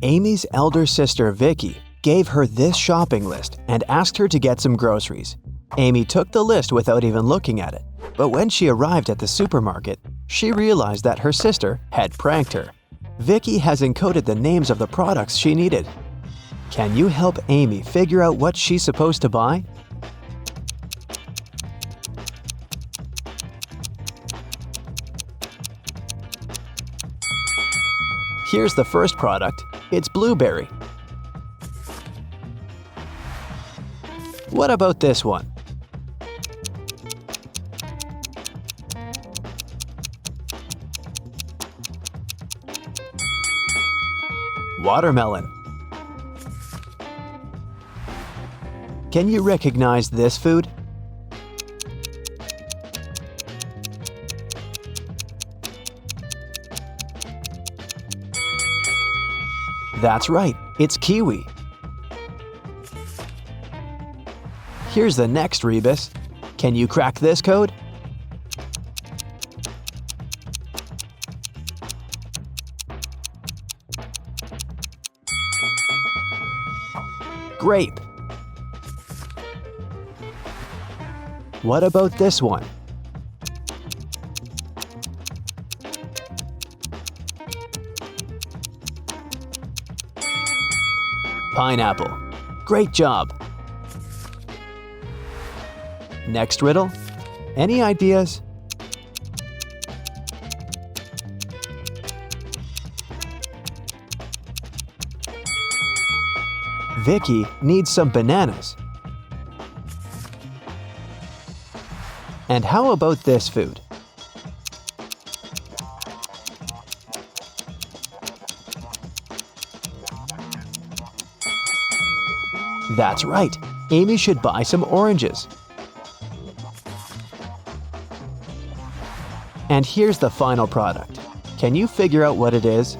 Amy's elder sister Vicky gave her this shopping list and asked her to get some groceries. Amy took the list without even looking at it, but when she arrived at the supermarket, she realized that her sister had pranked her. Vicky has encoded the names of the products she needed. Can you help Amy figure out what she's supposed to buy? Here's the first product. It's blueberry. What about this one? Watermelon. Can you recognize this food? That's right, it's kiwi. Here's the next rebus. Can you crack this code? Grape. What about this one? Pineapple. Great job. Next riddle. Any ideas? Vicky needs some bananas. And how about this food? That's right, Amy should buy some oranges. And here's the final product. Can you figure out what it is?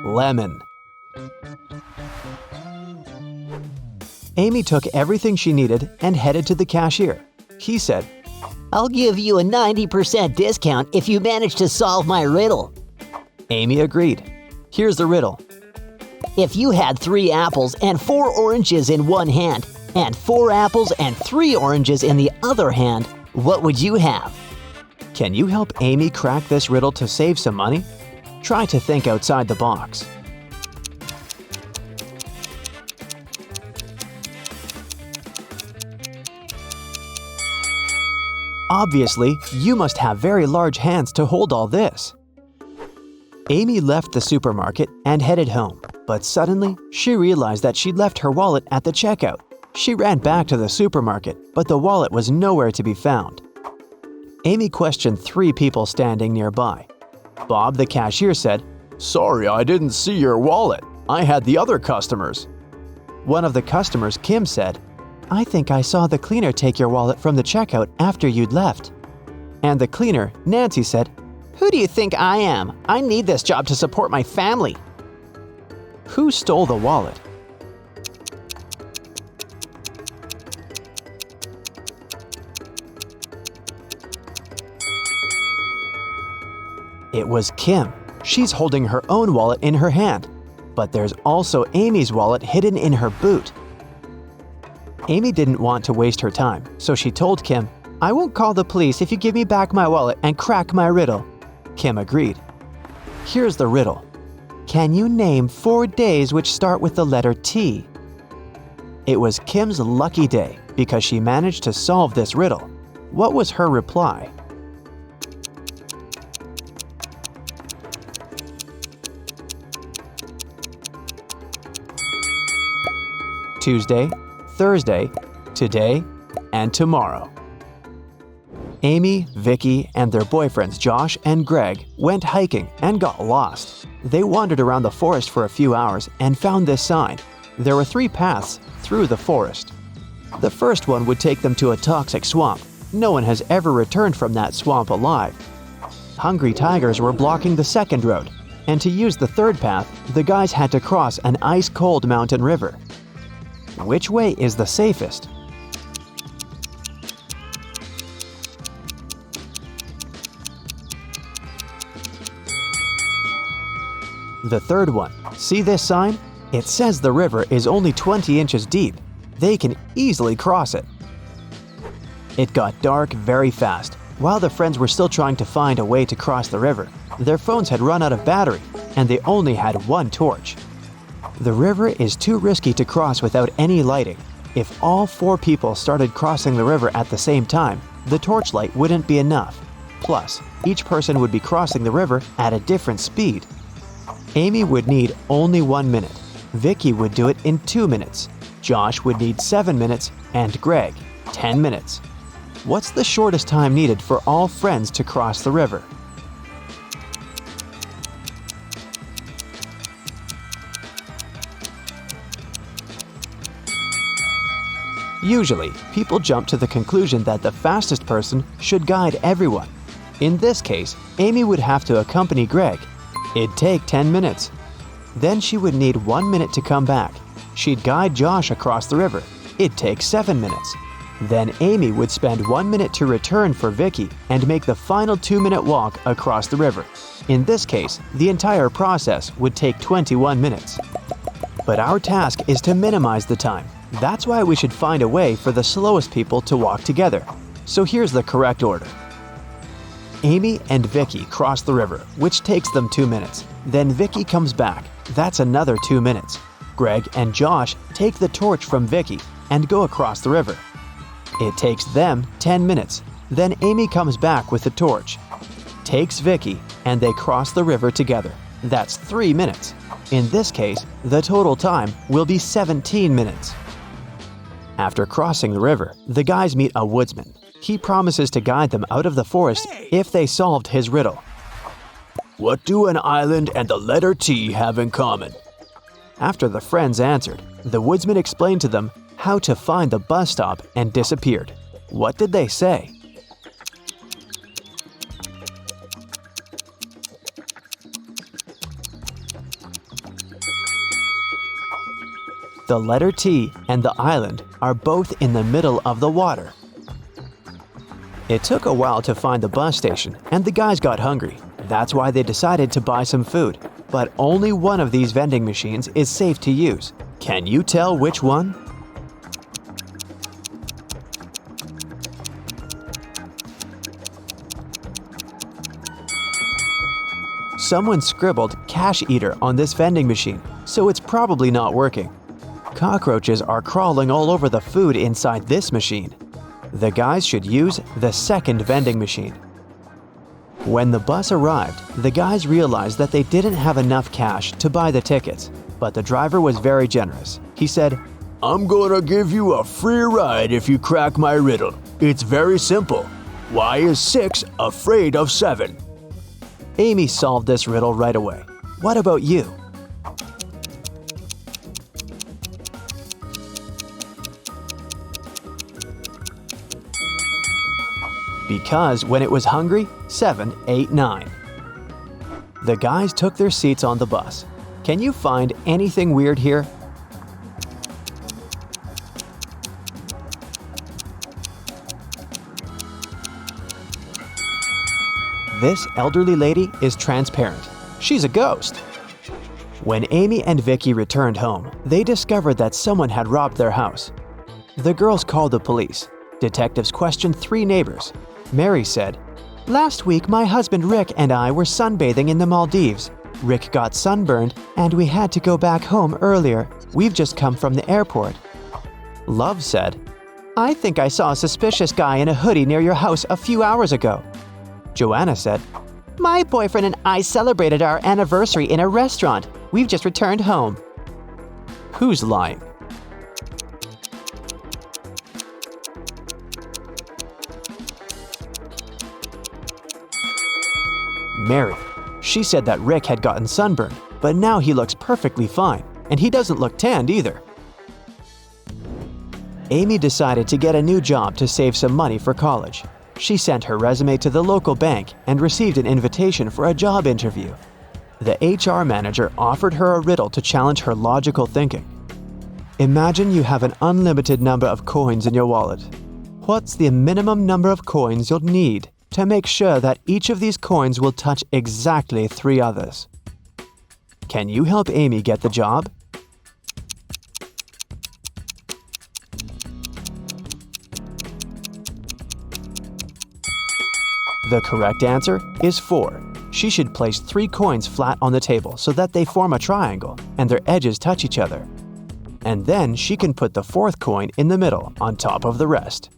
Lemon. Amy took everything she needed and headed to the cashier. He said, "I'll give you a 90% discount if you manage to solve my riddle." Amy agreed. Here's the riddle. If you had 3 apples and 4 oranges in one hand, and 4 apples and 3 oranges in the other hand, what would you have? Can you help Amy crack this riddle to save some money? Try to think outside the box. Obviously, you must have very large hands to hold all this. Amy left the supermarket and headed home, but suddenly she realized that she'd left her wallet at the checkout. She ran back to the supermarket, but the wallet was nowhere to be found. Amy questioned 3 people standing nearby. Bob, the cashier, said, "Sorry, I didn't see your wallet. I had the other customers." One of the customers, Kim, said, "I think I saw the cleaner take your wallet from the checkout after you'd left." And the cleaner, Nancy, said, "Who do you think I am? I need this job to support my family." Who stole the wallet? It was Kim. She's holding her own wallet in her hand. But there's also Amy's wallet hidden in her boot. Amy didn't want to waste her time, so she told Kim, "I won't call the police if you give me back my wallet and crack my riddle." Kim agreed. Here's the riddle. Can you name 4 days which start with the letter T? It was Kim's lucky day because she managed to solve this riddle. What was her reply? Tuesday, Thursday, today, and tomorrow. Amy, Vicky, and their boyfriends Josh and Greg went hiking and got lost. They wandered around the forest for a few hours and found this sign. There were 3 paths through the forest. The first one would take them to a toxic swamp. No one has ever returned from that swamp alive. Hungry tigers were blocking the second road, and to use the third path, the guys had to cross an ice-cold mountain river. Which way is the safest? The third one. See this sign? It says the river is only 20 inches deep. They can easily cross it. It got dark very fast. While the friends were still trying to find a way to cross the river, their phones had run out of battery, and they only had one torch. The river is too risky to cross without any lighting. If all 4 people started crossing the river at the same time, the torchlight wouldn't be enough. Plus, each person would be crossing the river at a different speed. Amy would need only 1 minute. Vicky would do it in 2 minutes. Josh would need 7 minutes, and Greg, 10 minutes. What's the shortest time needed for all friends to cross the river? Usually, people jump to the conclusion that the fastest person should guide everyone. In this case, Amy would have to accompany Greg. It'd take 10 minutes. Then she would need 1 minute to come back. She'd guide Josh across the river. It'd take 7 minutes. Then Amy would spend 1 minute to return for Vicky and make the final 2-minute walk across the river. In this case, the entire process would take 21 minutes. But our task is to minimize the time. That's why we should find a way for the slowest people to walk together. So here's the correct order. Amy and Vicky cross the river, which takes them 2 minutes. Then Vicky comes back. That's another 2 minutes. Greg and Josh take the torch from Vicky and go across the river. It takes them 10 minutes. Then Amy comes back with the torch, takes Vicky, and they cross the river together. That's 3 minutes. In this case, the total time will be 17 minutes. After crossing the river, the guys meet a woodsman. He promises to guide them out of the forest if they solved his riddle. What do an island and the letter T have in common? After the friends answered, the woodsman explained to them how to find the bus stop and disappeared. What did they say? The letter T and the island are both in the middle of the water. It took a while to find the bus station, and the guys got hungry. That's why they decided to buy some food. But only one of these vending machines is safe to use. Can you tell which one? Someone scribbled "cash eater" on this vending machine, so it's probably not working. Cockroaches are crawling all over the food inside this machine. The guys should use the second vending machine. When the bus arrived, the guys realized that they didn't have enough cash to buy the tickets, but the driver was very generous. He said, "I'm gonna give you a free ride if you crack my riddle. It's very simple. Why is 6 afraid of 7? Amy solved this riddle right away. What about you? Because when it was hungry, 7 ate 9. The guys took their seats on the bus. Can you find anything weird here? This elderly lady is transparent. She's a ghost. When Amy and Vicky returned home, they discovered that someone had robbed their house. The girls called the police. Detectives questioned 3 neighbors. Mary said, "Last week, my husband Rick and I were sunbathing in the Maldives. Rick got sunburned, and we had to go back home earlier. We've just come from the airport." Love said, "I think I saw a suspicious guy in a hoodie near your house a few hours ago." Joanna said, "My boyfriend and I celebrated our anniversary in a restaurant. We've just returned home." Who's lying? Mary. She said that Rick had gotten sunburned, but now he looks perfectly fine, and he doesn't look tanned either. Amy decided to get a new job to save some money for college. She sent her resume to the local bank and received an invitation for a job interview. The HR manager offered her a riddle to challenge her logical thinking. Imagine you have an unlimited number of coins in your wallet. What's the minimum number of coins you'll need to make sure that each of these coins will touch exactly 3 others? Can you help Amy get the job? The correct answer is 4. She should place 3 coins flat on the table so that they form a triangle and their edges touch each other. And then she can put the 4th coin in the middle on top of the rest.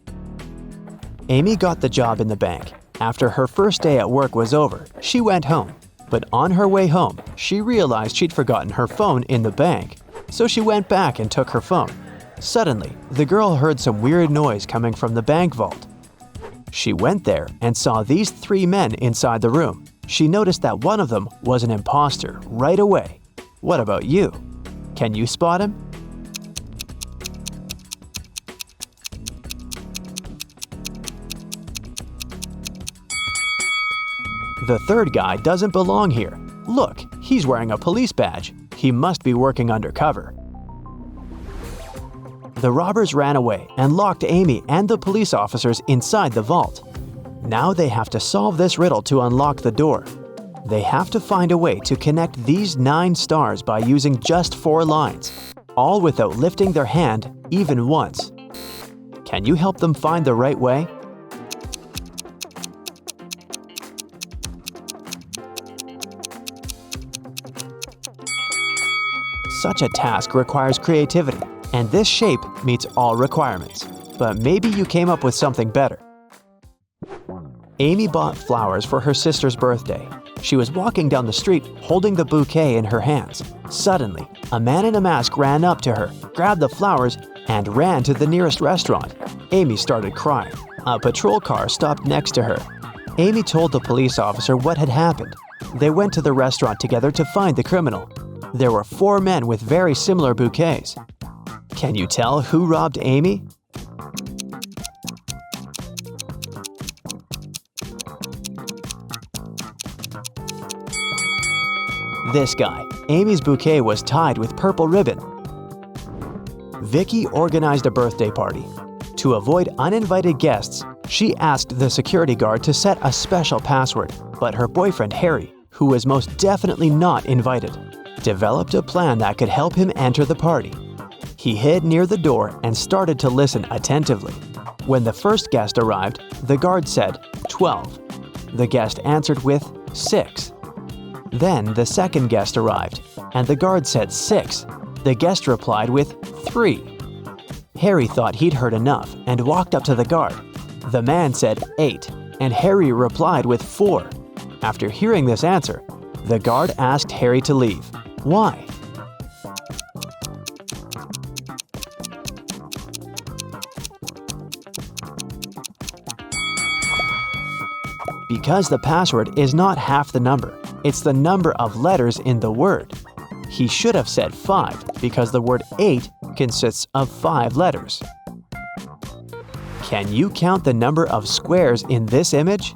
Amy got the job in the bank. After her first day at work was over, she went home. But on her way home, she realized she'd forgotten her phone in the bank. So she went back and took her phone. Suddenly, the girl heard some weird noise coming from the bank vault. She went there and saw these 3 men inside the room. She noticed that one of them was an imposter right away. What about you? Can you spot him? The 3rd guy doesn't belong here. Look, he's wearing a police badge. He must be working undercover. The robbers ran away and locked Amy and the police officers inside the vault. Now they have to solve this riddle to unlock the door. They have to find a way to connect these 9 stars by using just 4 lines, all without lifting their hand even once. Can you help them find the right way? Such a task requires creativity, and this shape meets all requirements. But maybe you came up with something better. Amy bought flowers for her sister's birthday. She was walking down the street holding the bouquet in her hands. Suddenly, a man in a mask ran up to her, grabbed the flowers, and ran to the nearest restaurant. Amy started crying. A patrol car stopped next to her. Amy told the police officer what had happened. They went to the restaurant together to find the criminal. There were 4 men with very similar bouquets. Can you tell who robbed Amy? This guy. Amy's bouquet was tied with purple ribbon. Vicky organized a birthday party. To avoid uninvited guests, she asked the security guard to set a special password, but her boyfriend Harry, who was most definitely not invited, developed a plan that could help him enter the party. He hid near the door and started to listen attentively. When the first guest arrived, the guard said 12. The guest answered with 6. Then the second guest arrived, and the guard said 6. The guest replied with 3. Harry thought he'd heard enough and walked up to the guard. The man said 8, and Harry replied with 4. After hearing this answer, the guard asked Harry to leave. Why? Because the password is not half the number. It's the number of letters in the word. He should have said 5 because the word 8 consists of 5 letters. Can you count the number of squares in this image?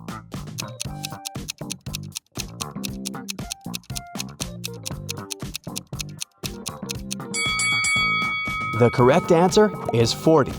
The correct answer is 40.